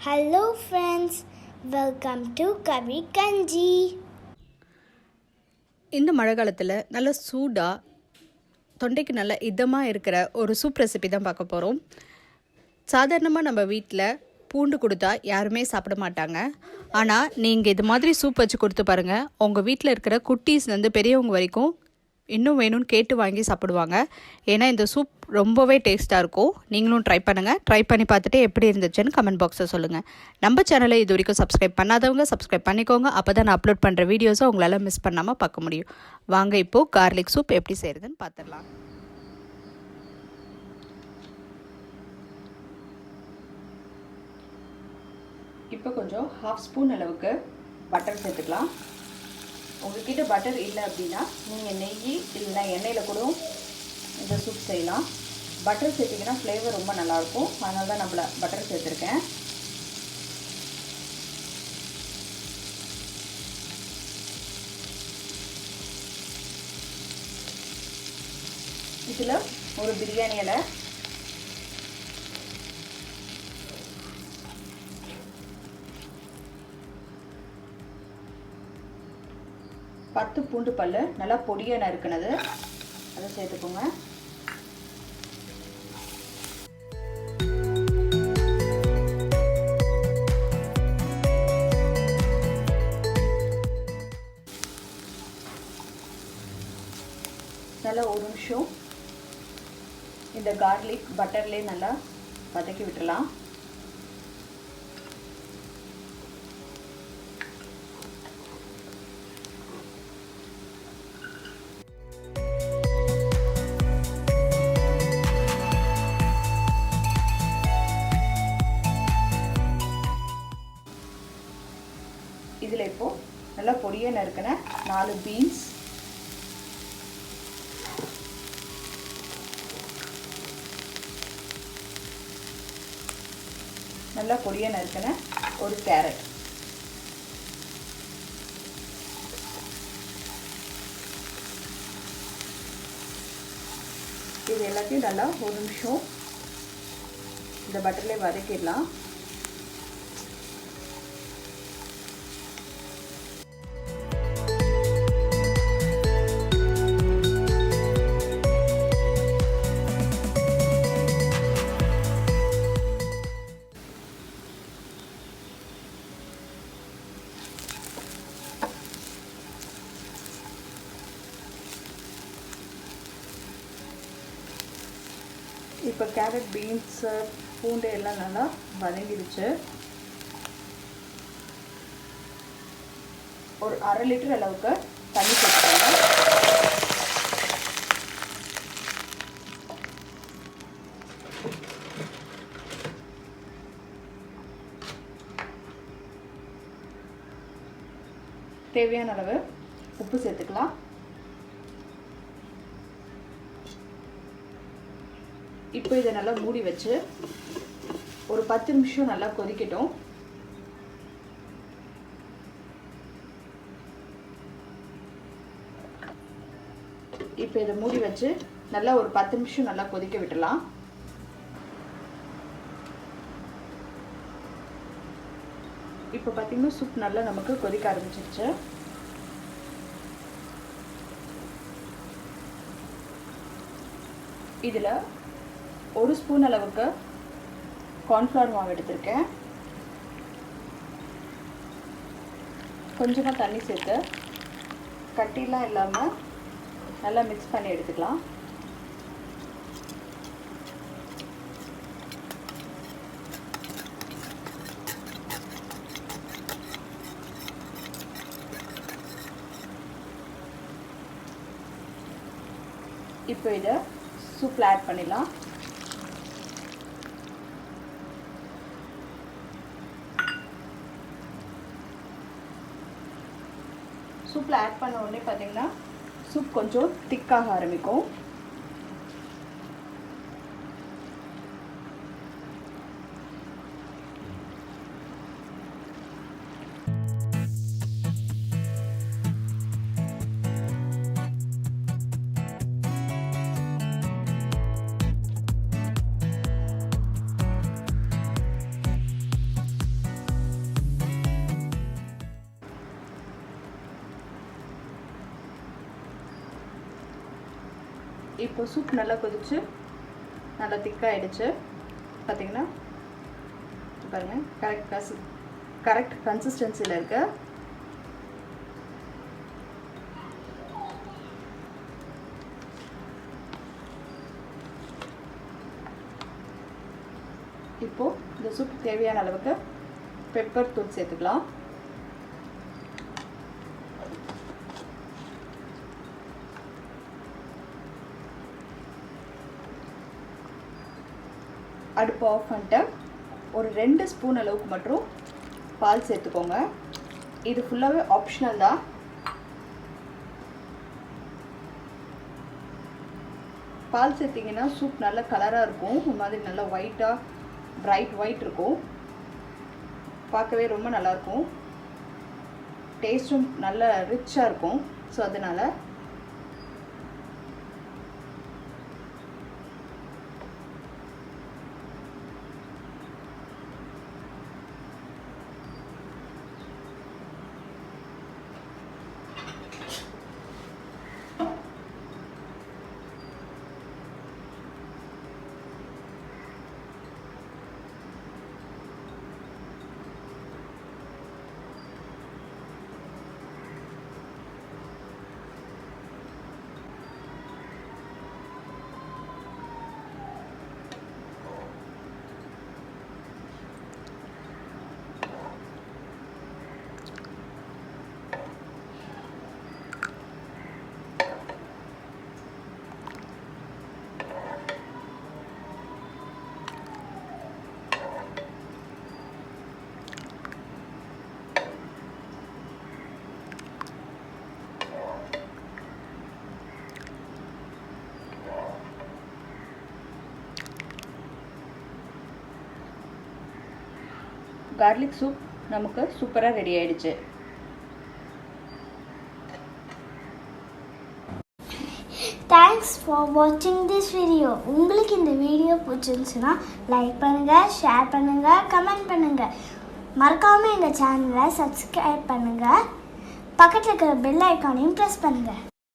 Hello friends, welcome to Kavi Kanji. இந்த மழை காலத்தில் நல்ல சூடாக தொண்டைக்கு நல்ல இதமாக இருக்கிற ஒரு சூப் ரெசிபி தான் பார்க்க போகிறோம். சாதாரணமாக நம்ம வீட்டில் பூண்டு கொடுத்தா யாருமே சாப்பிட மாட்டாங்க. ஆனால் நீங்கள் இது மாதிரி சூப் வச்சு கொடுத்து பாருங்கள், உங்கள் வீட்டில் இருக்கிற குட்டீஸ்லேருந்து பெரியவங்க வரைக்கும் இன்னும் வேணும்னு கேட்டு வாங்கி சாப்பிடுவாங்க. ஏன்னா இந்த சூப் ரொம்பவே டேஸ்ட்டாக இருக்கும். நீங்களும் ட்ரை பண்ணுங்கள். ட்ரை பண்ணி பார்த்துட்டு எப்படி இருந்துச்சுன்னு கமெண்ட் பாக்ஸில் சொல்லுங்கள். நம்ம சேனலை இது வரைக்கும் சப்ஸ்கிரைப் பண்ணாதவங்க சப்ஸ்கிரைப் பண்ணிக்கோங்க. அப்போ தான் நான் அப்லோட் பண்ணுற வீடியோஸை உங்களால் மிஸ் பண்ணாமல் பார்க்க முடியும். வாங்க இப்போது கார்லிக் சூப் எப்படி செய்கிறதுன்னு பார்த்துடலாம். இப்போ கொஞ்சம் 1/2 ஸ்பூன் அளவுக்கு பட்டர் சேர்த்துக்கலாம். உங்கள்கிட்ட பட்டர் இல்லை அப்படின்னா நீங்கள் நெய் இல்லைன்னா எண்ணெயில் கூட இந்த சூப் செய்யலாம். பட்டர் சேர்த்திங்கன்னா ஃப்ளேவர் ரொம்ப நல்லாயிருக்கும். அதனால தான் நான் பட்டர் சேர்த்துருக்கேன். இதில் ஒரு பிரியாணி இலை, பத்து பூண்டு பல் நல்லா பொடியாக நறுக்குனது அதை சேர்த்துக்கோங்க. நல்லா ஒரு நிமிஷம் இந்த கார்லிக் பட்டர்லேயே நல்லா வதக்கி விட்டுடலாம். இதில் இப்போது நல்லா பொடியாக நறுக்கின 4 பீன்ஸ், நல்லா பொடியாக நறுக்கின ஒரு கேரட், இது எல்லாத்தையும் நல்லா ஒரு நிமிஷம் இந்த பட்டர்லேயே வதக்கிடலாம். இப்போ கேரட், பீன்ஸு, பூண்டு எல்லாம் நல்லா வதங்கிடுச்சு. ஒரு 1/2 லிட்டர் அளவுக்கு தண்ணி சேர்த்துக்கோங்க. தேவையான அளவு உப்பு சேர்த்துக்கலாம். இப்போ இதை நல்லா மூடி வச்சு ஒரு 10 நிமிஷம் நல்லா கொதிக்கட்டும். இப்போ இதை மூடி வச்சு நல்லா ஒரு 10 நிமிஷம் நல்லா கொதிக்க விட்டுலாம். இப்போ பார்த்தீங்கன்னா சூப் நல்லா நமக்கு கொதிக்க ஆரம்பிச்சிருச்சு. இதில் 1 ஸ்பூன் அளவுக்கு கார்ன்ஃப்ளவர் மாவு எடுத்திருக்கேன். கொஞ்சமாக தண்ணி சேர்த்து கட்டிலாம் இல்லாமல் நல்லா மிக்ஸ் பண்ணி எடுத்துக்கலாம். இப்போ இதை சூப்பில் ஆட் பண்ணிடலாம். சூப்பில் ஆட் பண்ண உடனே பார்த்தீங்கன்னா சூப் கொஞ்சம் திக்காக ஆரம்பிக்கும். இப்போ சூப் நல்லா கொதிச்சு நல்லா திக்காயிடுச்சு. பார்த்தீங்கன்னா பாருங்கள், கரெக்ட் கன்சிஸ்டன்சியில் இருக்கு. இப்போது இந்த சூப் தேவையான அளவுக்கு பெப்பர் தூள் சேர்த்துக்கலாம். அடுப்பு ஆஃப் பண்ணிட்டு ஒரு 2 ஸ்பூன் அளவுக்கு மட்டும் பால் சேர்த்துக்கோங்க. இது ஃபுல்லாகவே ஆப்ஷனல் தான். பால் சேர்த்திங்கன்னா சூப் நல்ல கலராக இருக்கும். ஒரு மாதிரி நல்லா ஒயிட்டாக பிரைட் ஒயிட் இருக்கும். பார்க்கவே ரொம்ப நல்லாயிருக்கும். டேஸ்ட்டும் நல்ல ரிச்சாக இருக்கும். ஸோ அதனால் garlic soup நமக்கு சூப்பராக ரெடி ஆயிடுச்சு. தேங்க்ஸ் ஃபார் வாட்சிங் திஸ் வீடியோ. உங்களுக்கு இந்த வீடியோ பிடிச்சிருந்துச்சுன்னா லைக் பண்ணுங்கள், ஷேர் பண்ணுங்கள், கமெண்ட் பண்ணுங்கள். மறக்காமல் எங்கள் சேனலை சப்ஸ்கிரைப் பண்ணுங்கள். பக்கத்தில் இருக்கிற பெல் ஐக்கானையும் ப்ரெஸ் பண்ணுங்கள்.